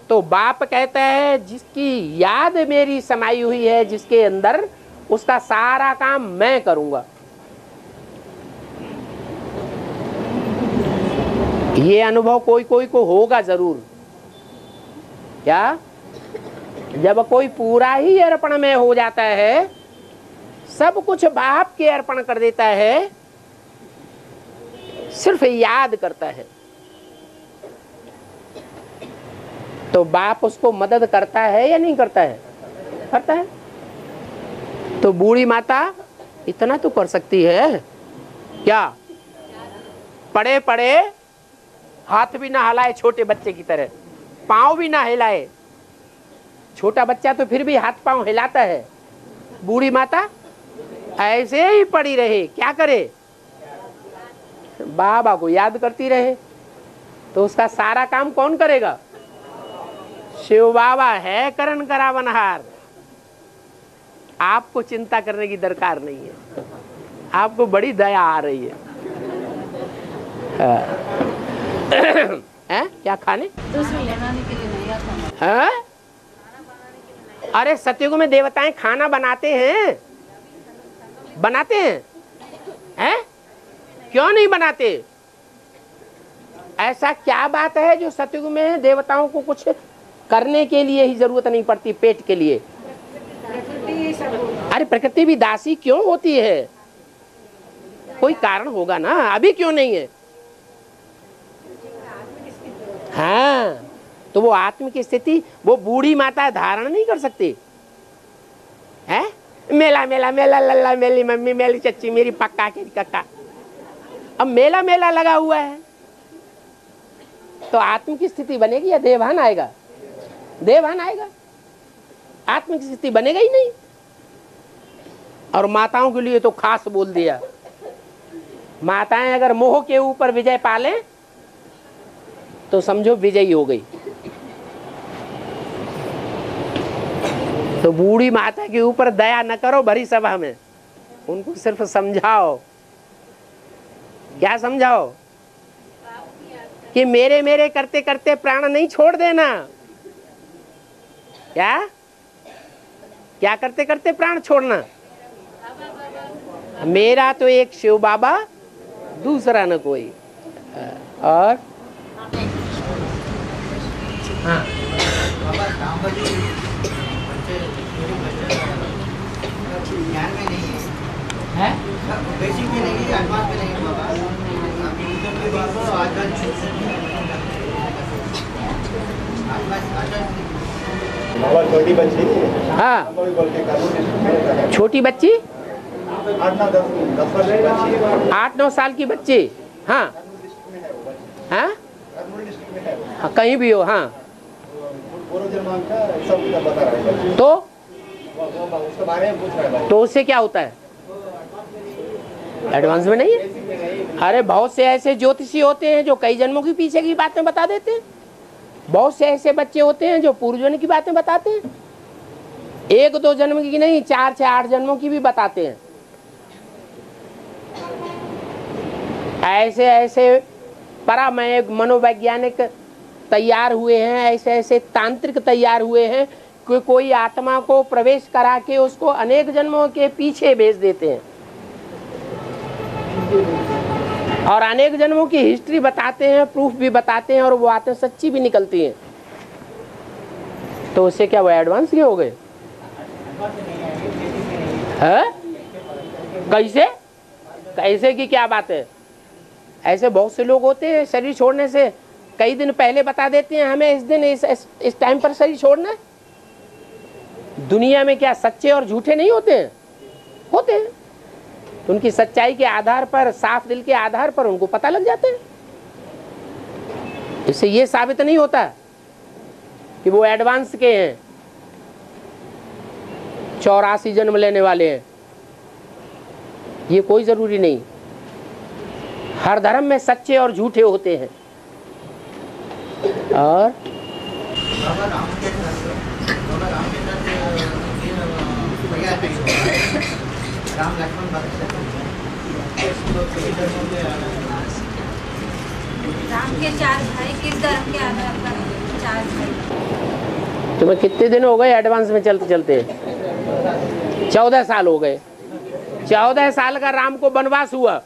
तो बाप कहता है जिसकी याद मेरी समाई हुई है जिसके अंदर, उसका सारा काम मैं करूंगा। ये अनुभव कोई को होगा जरूर। क्या? जब कोई पूरा ही अर्पण में हो जाता है, सब कुछ बाप के अर्पण कर देता है, सिर्फ याद करता है, तो बाप उसको मदद करता है या नहीं करता है? करता है। तो बूढ़ी माता इतना तो कर सकती है क्या? पड़े पड़े हाथ भी ना हिलाए छोटे बच्चे की तरह, पांव भी ना हिलाए। छोटा बच्चा तो फिर भी हाथ पांव हिलाता है, बूढ़ी माता ऐसे ही पड़ी रहे, क्या करे? बाबा को याद करती रहे। तो उसका सारा काम कौन करेगा? शिव बाबा है करण करावनहार। आपको चिंता करने की दरकार नहीं है, आपको बड़ी दया आ रही है। क्या खाने? है? अरे सतयुग में देवताएं खाना बनाते हैं, बनाते हैं, हैं? क्यों नहीं बनाते? ऐसा क्या बात है जो सतयुग में देवताओं को कुछ करने के लिए ही जरूरत नहीं पड़ती, पेट के लिए? अरे प्रकृति भी दासी क्यों होती है? कोई कारण होगा ना, अभी क्यों नहीं है? हाँ, तो वो आत्म की स्थिति वो बूढ़ी माता धारण नहीं कर सकती है। मेला मेला मेला लल्ला मेली मम्मी मेरी चच्ची मेरी पक्का के कक्का, अब मेला मेला लगा हुआ है, तो आत्म की स्थिति बनेगी या देवभान आएगा? देवभान आएगा, आत्म की स्थिति बनेगा ही नहीं। और माताओं के लिए तो खास बोल दिया, माताएं अगर मोह के ऊपर विजय पालें तो समझो विजयी हो गई। तो बूढ़ी माता के ऊपर दया न करो भरी सभा में, उनको सिर्फ समझाओ। क्या समझाओ? कि मेरे मेरे करते करते प्राण नहीं छोड़ देना। क्या क्या करते करते प्राण छोड़ना? मेरा तो एक शिव बाबा, दूसरा न कोई। और हाँ, ज्ञान में नहीं है, बेसिक में नहीं है, एडवांस में नहीं है बाबा। छोटी बच्ची, हाँ छोटी बच्ची 8-9 साल की बच्ची, हाँ हाँ हाँ कहीं भी हो, हाँ तो उससे क्या होता है? एडवांस में नहीं है। अरे बहुत से ऐसे ज्योतिषी होते हैं जो कई जन्मों की पीछे की बातें बता देते हैं। बहुत से ऐसे बच्चे होते हैं जो पूर्व जन्म की बातें बताते हैं, 1-2 जन्म की नहीं, 4 से 8 जन्मों की भी बताते हैं। ऐसे ऐसे परामय मनोवैज्ञानिक तैयार हुए हैं, ऐसे ऐसे तांत्रिक तैयार हुए हैं कि कोई आत्मा को प्रवेश करा के उसको अनेक जन्मों के पीछे भेज देते हैं। और अनेक जन्मों की हिस्ट्री बताते हैं, प्रूफ भी बताते हैं, और वो बातें सच्ची भी निकलती हैं। तो उससे क्या वो एडवांस के हो गए? है? कैसे कैसे की क्या बात है? ऐसे बहुत से लोग होते हैं, शरीर छोड़ने से कई दिन पहले बता देते हैं हमें इस दिन इस टाइम पर शरीर छोड़ना है। दुनिया में क्या सच्चे और झूठे नहीं होते हैं? होते हैं। उनकी सच्चाई के आधार पर, साफ दिल के आधार पर उनको पता लग जाता है। इससे ये साबित नहीं होता कि वो एडवांस के हैं, 84 जन्म लेने वाले हैं। ये कोई जरूरी नहीं। हर धर्म में सच्चे और झूठे होते हैं। और राम लक्ष्मण राम के 4 भाई किस धर्म के आधार पर? 4 भाई। तुम्हें कितने दिन हो गए एडवांस में चलते चलते? 14 साल हो गए। 14 साल का राम को वनवास हुआ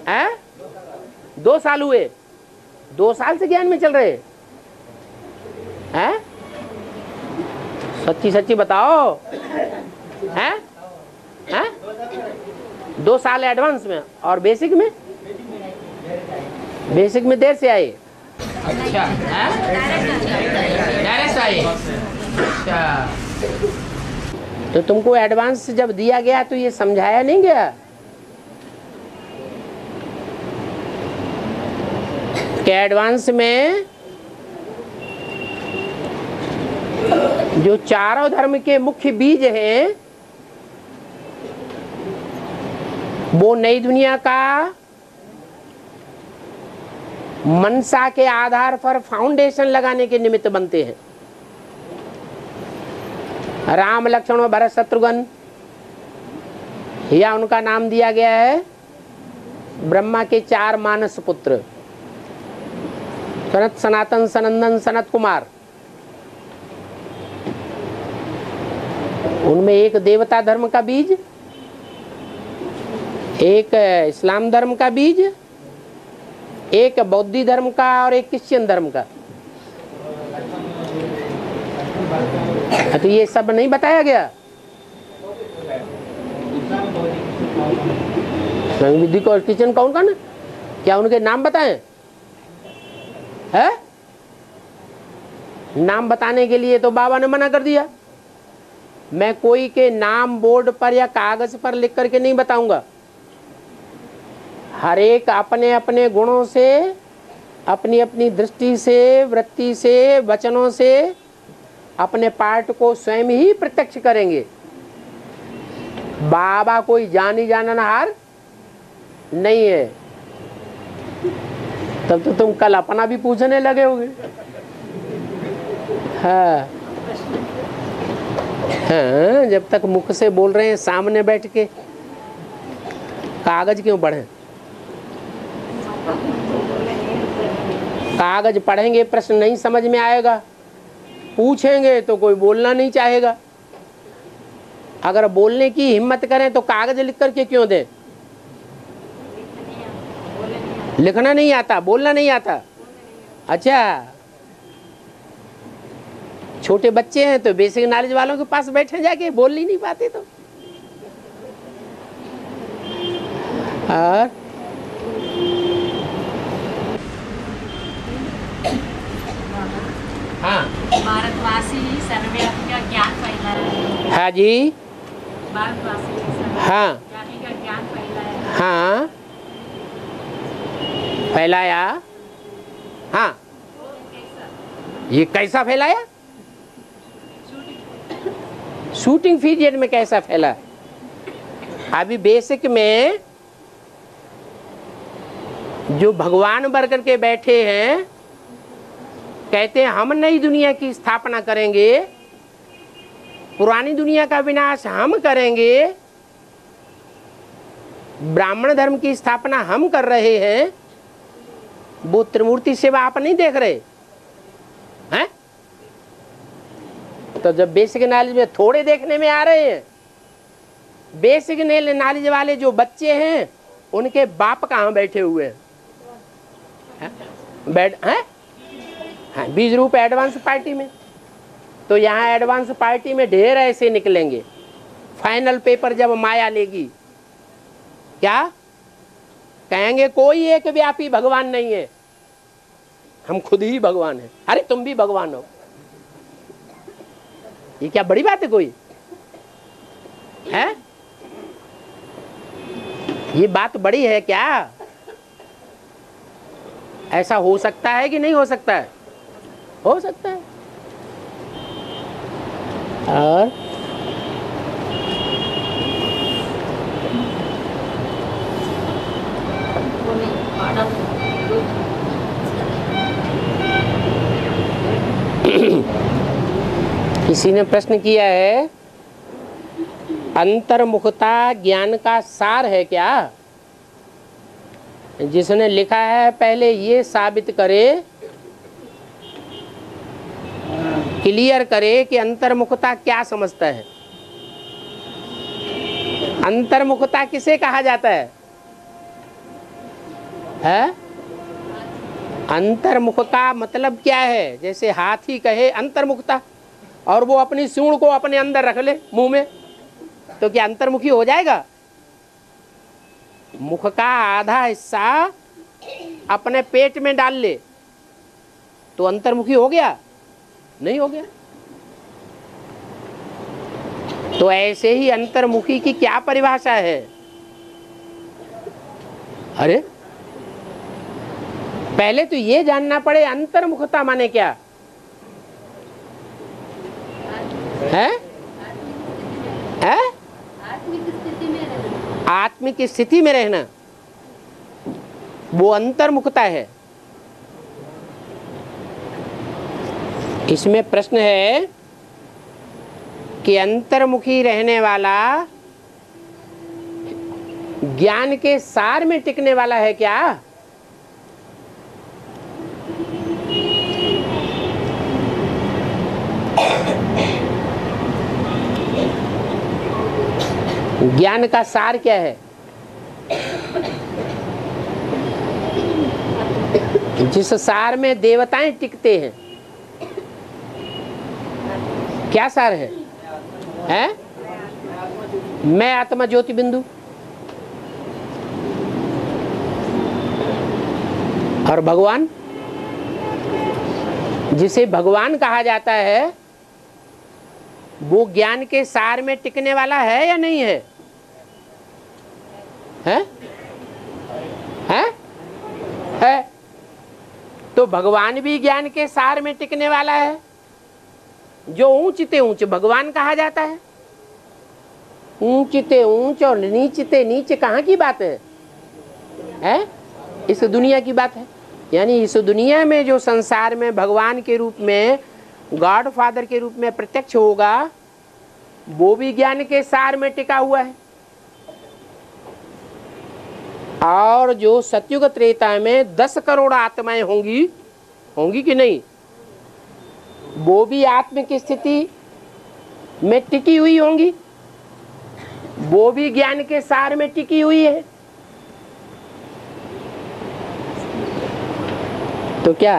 है? 2 साल हुए। 2 साल से ज्ञान में चल रहे हैं? सच्ची सच्ची बताओ, हैं? हैं? 2 साल एडवांस में, और बेसिक में? बेसिक में देर से आए। अच्छा, डायरेक्ट आए। अच्छा, तो तुमको एडवांस जब दिया गया तो ये समझाया नहीं गया कि एडवांस में जो चारों धर्म के मुख्य बीज हैं, वो नई दुनिया का मनसा के आधार पर फाउंडेशन लगाने के निमित्त बनते हैं। राम लक्ष्मण भरत शत्रुघ्न, या उनका नाम दिया गया है ब्रह्मा के 4 मानस पुत्र, सनत, सनातन, सनंदन, सनत कुमार। उनमें एक देवता धर्म का बीज, एक इस्लाम धर्म का बीज, एक बौद्धी धर्म का, और एक क्रिश्चियन धर्म का। तो ये सब नहीं बताया गया? विधि को क्रिश्चियन कौन कौन? क्या उनके नाम बताएं? है? नाम बताने के लिए तो बाबा ने मना कर दिया। मैं कोई के नाम बोर्ड पर या कागज पर लिख करके नहीं बताऊंगा। हर एक अपने अपने गुणों से, अपनी अपनी दृष्टि से, वृत्ति से, वचनों से अपने पार्ट को स्वयं ही प्रत्यक्ष करेंगे। बाबा कोई जानी जाननहार नहीं है। तब तो तुम कल अपना भी पूछने लगे होगे। हाँ हाँ, जब तक मुख से बोल रहे हैं, सामने बैठ के कागज क्यों पढ़ें? कागज पढ़ेंगे, प्रश्न नहीं समझ में आएगा, पूछेंगे तो कोई बोलना नहीं चाहेगा। अगर बोलने की हिम्मत करें तो कागज लिख करके क्यों दें? लिखना नहीं आता, बोलना नहीं आता। अच्छा, छोटे बच्चे हैं तो बेसिक नॉलेज वालों के पास बैठे जाके, बोल ही नहीं पाते तो। और हाँ, भारतवासी सर्वव्यापी का ज्ञान फैला है। हाँ जी, भारतवासी हाँ सर्वव्यापी का ज्ञान फैला है। हाँ, फैलाया। हाँ, ये कैसा फैलाया? शूटिंग पीरियड में कैसा फैला? अभी बेसिक में जो भगवान बनकर के बैठे हैं, कहते हैं हम नई दुनिया की स्थापना करेंगे, पुरानी दुनिया का विनाश हम करेंगे, ब्राह्मण धर्म की स्थापना हम कर रहे हैं। वो त्रिमूर्ति सेवा आप नहीं देख रहे हैं? तो जब बेसिक नॉलेज में थोड़े देखने में आ रहे हैं, बेसिक नॉलेज वाले जो बच्चे हैं उनके बाप कहाँ बैठे हुए हैं? बैठ हैं? हाँ, बीज रूप एडवांस पार्टी में। तो यहाँ एडवांस पार्टी में ढेर ऐसे निकलेंगे। फाइनल पेपर जब माया लेगी, क्या कहेंगे? कोई एक व्यापी भगवान नहीं है, हम खुद ही भगवान हैं। अरे तुम भी भगवान हो, ये क्या बड़ी बात है कोई है? ये बात बड़ी है क्या? ऐसा हो सकता है कि नहीं हो सकता है? हो सकता है। और किसी ने प्रश्न किया है, अंतर्मुखता ज्ञान का सार है क्या? जिसने लिखा है पहले ये साबित करे, क्लियर करे कि अंतर्मुखता क्या समझता है। अंतर्मुखता किसे कहा जाता है? अंतर्मुख का मतलब क्या है? जैसे हाथी कहे अंतर्मुखता और वो अपनी सूंड को अपने अंदर रख ले मुंह में, तो क्या अंतर्मुखी हो जाएगा? मुख का आधा हिस्सा अपने पेट में डाल ले तो अंतर्मुखी हो गया? नहीं हो गया। तो ऐसे ही अंतर्मुखी की क्या परिभाषा है? अरे पहले तो ये जानना पड़े अंतर्मुखता माने क्या है? आत्मिक स्थिति में रहना, वो अंतर्मुखता है। इसमें प्रश्न है कि अंतर्मुखी रहने वाला ज्ञान के सार में टिकने वाला है क्या? ज्ञान का सार क्या है? जिस सार में देवताएं टिकते हैं, क्या सार है? मैं आत्मा ज्योति बिंदु। और भगवान, जिसे भगवान कहा जाता है, वो ज्ञान के सार में टिकने वाला है या नहीं है? है? तो भगवान भी ज्ञान के सार में टिकने वाला है। जो ऊंचते ऊंच भगवान कहा जाता है। ऊंचते ऊंच और नीचते नीच कहाँ की बात है? इस दुनिया की बात है। यानी इस दुनिया में जो संसार में भगवान के रूप में, गॉड फादर के रूप में प्रत्यक्ष होगा, वो भी ज्ञान के सार में टिका हुआ है। और जो सतयुग त्रेता में 10 करोड़ आत्माएं होंगी कि नहीं, वो भी आत्मिक स्थिति में टिकी हुई होंगी, वो भी ज्ञान के सार में टिकी हुई है। तो क्या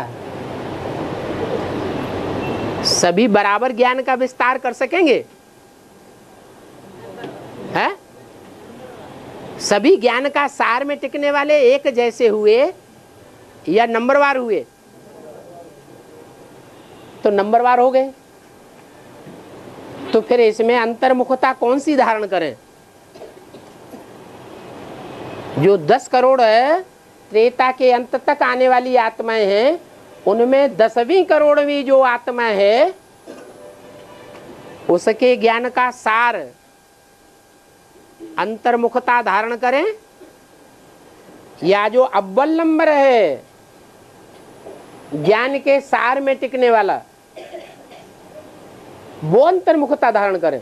सभी बराबर ज्ञान का विस्तार कर सकेंगे? है? सभी ज्ञान का सार में टिकने वाले एक जैसे हुए या नंबरवार हुए? तो नंबरवार हो गए। तो फिर इसमें अंतर्मुखता कौन सी धारण करें? जो 10 करोड़ है त्रेता के अंत तक आने वाली आत्माएं हैं, उनमें 10वीं करोड़वीं जो आत्मा है, उसके ज्ञान का सार अंतर्मुखता धारण करें, या जो अव्वल नंबर है ज्ञान के सार में टिकने वाला, वो अंतर्मुखता धारण करें?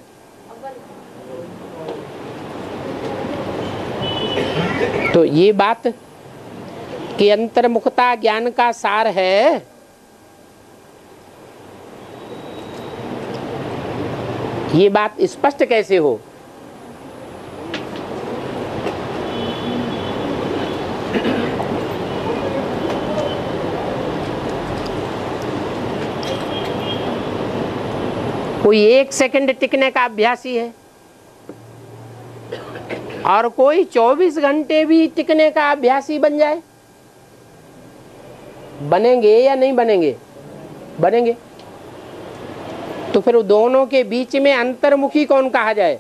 तो ये बात कि अंतर्मुखता ज्ञान का सार है, ये बात स्पष्ट कैसे हो? कोई 1 सेकंड टिकने का अभ्यासी है और कोई 24 घंटे भी टिकने का अभ्यासी बन जाए। बनेंगे या नहीं बनेंगे? बनेंगे। तो फिर दोनों के बीच में अंतर्मुखी कौन कहा जाए?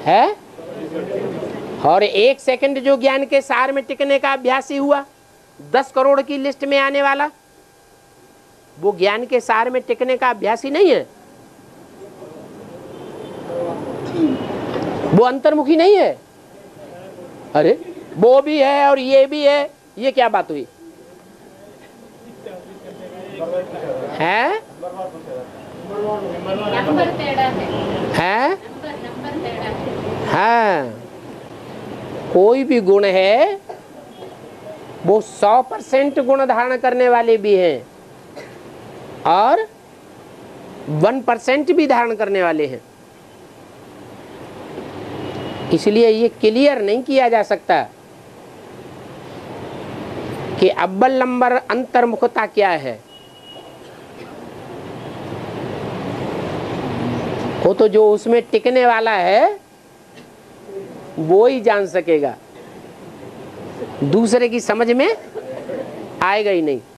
है? और 1 सेकंड जो ज्ञान के सार में टिकने का अभ्यासी हुआ, 10 करोड़ की लिस्ट में आने वाला, वो ज्ञान के सार में टिकने का अभ्यासी नहीं है, वो अंतर्मुखी नहीं है। अरे वो भी है और ये भी है, ये क्या बात हुई? है? नंबर टेढ़ा है। नंबर टेढ़ा है। हाँ, कोई भी गुण है वो 100% गुण धारण करने वाले भी हैं और 1% भी धारण करने वाले हैं। इसलिए ये क्लियर नहीं किया जा सकता कि अव्वल नंबर अंतर्मुखता क्या है। वो तो जो उसमें टिकने वाला है वो ही जान सकेगा, दूसरे की समझ में आएगा ही नहीं।